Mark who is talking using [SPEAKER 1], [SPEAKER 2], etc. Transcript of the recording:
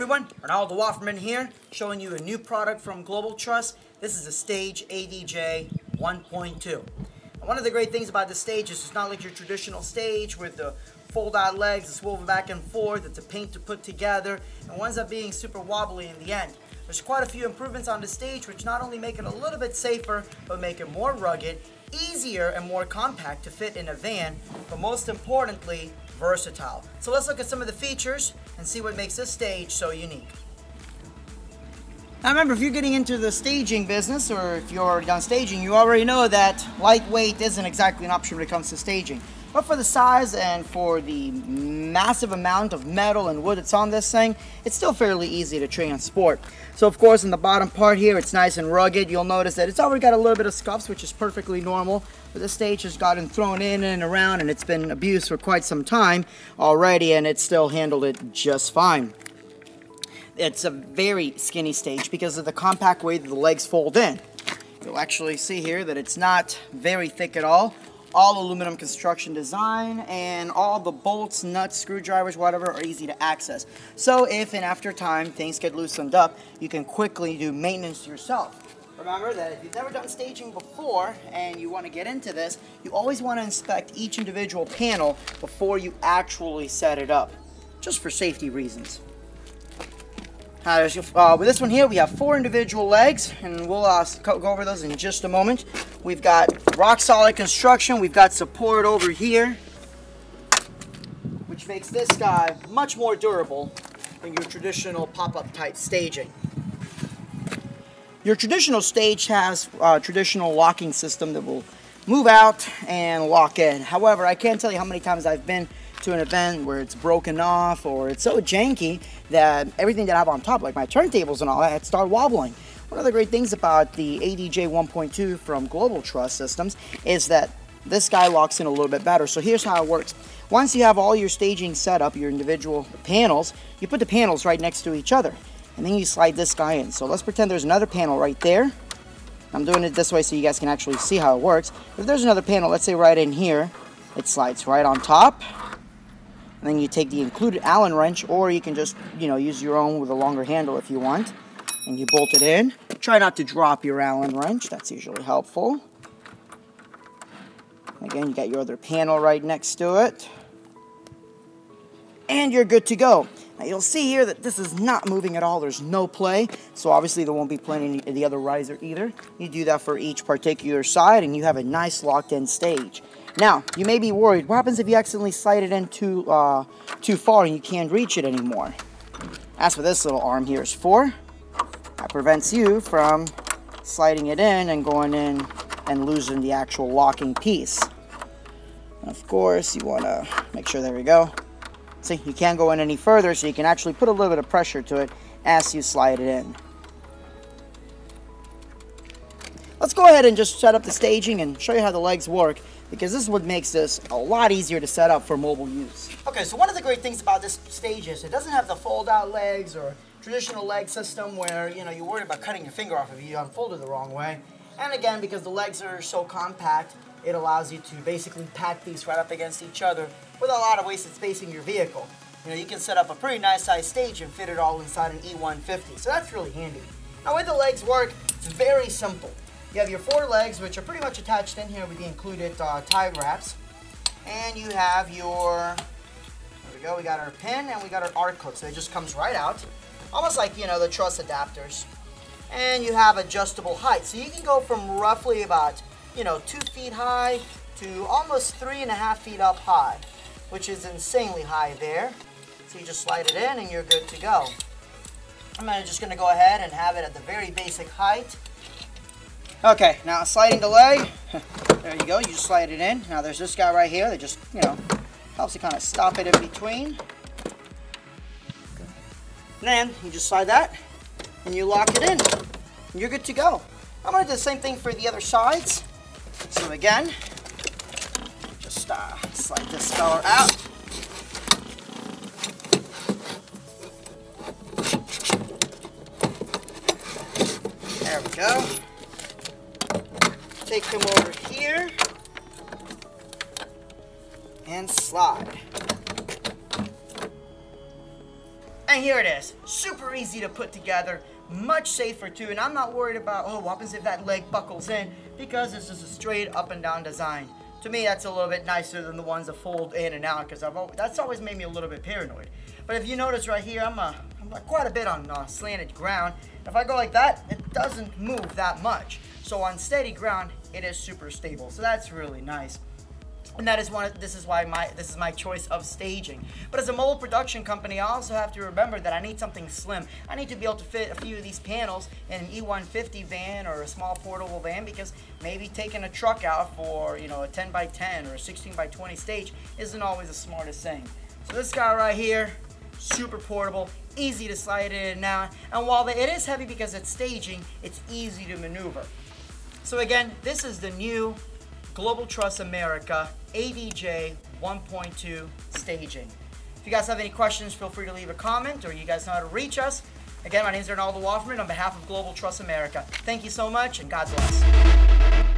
[SPEAKER 1] everyone, Untitled Chapter here, showing you a new product from Global Truss. This is a stage ADJ 1.2. And one of the great things about this stage is it's not like your traditional stage with the fold-out legs, the swivel back and forth. It's a pain to put together and winds up being super wobbly in the end. There's quite a few improvements on the stage which not only make it a little bit safer, but make it more rugged, easier and more compact to fit in a van, but most importantly, versatile. So let's look at some of the features and see what makes this stage so unique. Now remember, if you're getting into the staging business or if you're already done staging, you already know that lightweight isn't exactly an option when it comes to staging. But for the size and for the massive amount of metal and wood that's on this thing, it's still fairly easy to transport. So of course in the bottom part here, it's nice and rugged. You'll notice that it's already got a little bit of scuffs, which is perfectly normal. But this stage has gotten thrown in and around, and it's been abused for quite some time already, and it still handled it just fine. It's a very skinny stage because of the compact way that the legs fold in. You'll actually see here that it's not very thick at all. All aluminum construction design, and all the bolts, nuts, screwdrivers, whatever, are easy to access. So if and after time things get loosened up, you can quickly do maintenance yourself. Remember that if you've never done staging before and you want to get into this, you always want to inspect each individual panel before you actually set it up, just for safety reasons. With this one here, we have 4 individual legs, and we'll go over those in just a moment. We've got rock solid construction. We've got support over here, which makes this guy much more durable than your traditional pop-up type staging. Your traditional stage has a traditional locking system that will move out and lock in. However, I can't tell you how many times I've been to an event where it's broken off or it's so janky that everything that I have on top, like my turntables and all that, start wobbling. One of the great things about the ADJ 1.2 from Global Truss Systems is that this guy locks in a little bit better. So here's how it works. Once you have all your staging set up, your individual panels, you put the panels right next to each other, and then you slide this guy in. So let's pretend there's another panel right there. I'm doing it this way so you guys can actually see how it works. If there's another panel, let's say right in here, it slides right on top. And then you take the included Allen wrench, or you can just, use your own with a longer handle if you want. And you bolt it in. Try not to drop your Allen wrench. That's usually helpful. Again, you got your other panel right next to it. And you're good to go. Now you'll see here that this is not moving at all. There's no play. So obviously there won't be play in the other riser either. You do that for each particular side, and you have a nice locked-in stage. Now, you may be worried, what happens if you accidentally slide it in too far and you can't reach it anymore? That's what this little arm here is for. That prevents you from sliding it in and going in and losing the actual locking piece. And of course, you want to make sure, there we go. See, you can't go in any further, so you can actually put a little bit of pressure to it as you slide it in. Let's go ahead and just set up the staging and show you how the legs work, because this is what makes this a lot easier to set up for mobile use. Okay, so one of the great things about this stage is it doesn't have the fold-out legs or traditional leg system where, you're worried about cutting your finger off if you unfold it the wrong way. And again, because the legs are so compact, it allows you to basically pack these right up against each other with a lot of wasted space in your vehicle. You can set up a pretty nice size stage and fit it all inside an E150, so that's really handy. Now, the way the legs work, it's very simple. You have your 4 legs, which are pretty much attached in here with the included tie wraps. And you have your, there we go, we got our pin and we got our arc hook. So it just comes right out, almost like, the truss adapters. And you have adjustable height. So you can go from roughly about, 2 feet high to almost 3.5 feet up high, which is insanely high there. So you just slide it in and you're good to go. I'm just going to go ahead and have it at the very basic height. Okay, now sliding the leg, there you go, you just slide it in. Now there's this guy right here that just, helps to kind of stop it in between. And then you just slide that, and you lock it in, and you're good to go. I'm going to do the same thing for the other sides. So again, just slide this fella out. There we go. Take them over here and slide. And here it is. Super easy to put together. Much safer too. And I'm not worried about, oh, what happens if that leg buckles in? Because it's just a straight up and down design. To me, that's a little bit nicer than the ones that fold in and out, because that's always made me a little bit paranoid. But if you notice right here, I'm quite a bit on slanted ground. If I go like that, it doesn't move that much. So on steady ground, it is super stable. So that's really nice. And that is this is my choice of staging. But as a mobile production company, I also have to remember that I need something slim. I need to be able to fit a few of these panels in an E150 van or a small portable van, because maybe taking a truck out for, you know, a 10 by 10 or a 16 by 20 stage isn't always the smartest thing. So this guy right here, super portable, easy to slide in and out. And while it is heavy because it's staging, it's easy to maneuver. So again, this is the new Global Truss America ADJ 1.2 staging. If you guys have any questions, feel free to leave a comment, or you guys know how to reach us. Again, my name is Untitled Chapter on behalf of Global Truss America. Thank you so much, and God bless.